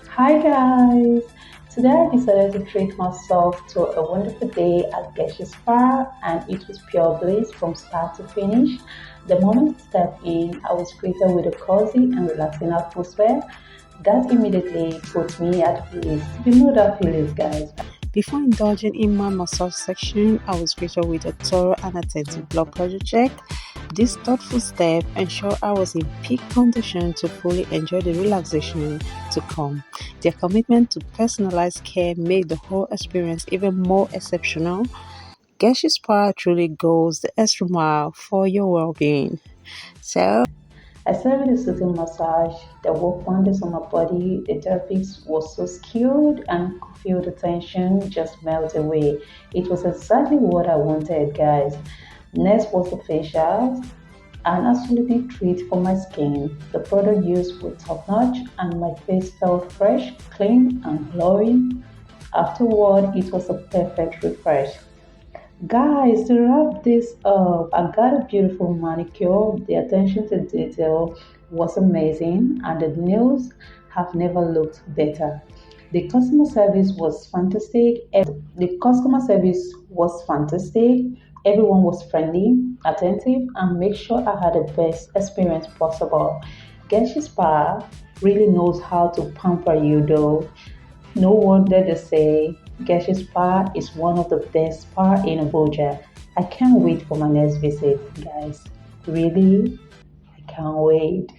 Hi guys! Today I decided to treat myself to a wonderful day at Geycci Spa and it was pure bliss from start to finish. The moment I stepped in, I was greeted with a cozy and relaxing atmosphere that immediately put me at peace. You know that feeling, guys. Before indulging in my massage section, I was greeted with a thorough and attentive blood pressure check. This thoughtful step ensured I was in peak condition to fully enjoy the relaxation to come. Their commitment to personalized care made the whole experience even more exceptional. Geycci Spa truly goes the extra mile for your well-being. So, I started with a soothing massage that worked wonders on my body. The therapist was so skilled and could feel the tension just melt away. It was exactly what I wanted, guys. Next was the facials, an absolutely treat for my skin. The product used was top notch and my face felt fresh, clean, and glowing. Afterward, it was a perfect refresh. Guys, to wrap this up, I got a beautiful manicure. The attention to detail was amazing, and the nails have never looked better. The customer service was fantastic. The customer service was fantastic. Everyone was friendly, attentive, and make sure I had the best experience possible. Geycci Spa really knows how to pamper you, though. No wonder they say Geycci Spa is one of the best spa in Abuja. I can't wait for my next visit, guys. Really, I can't wait.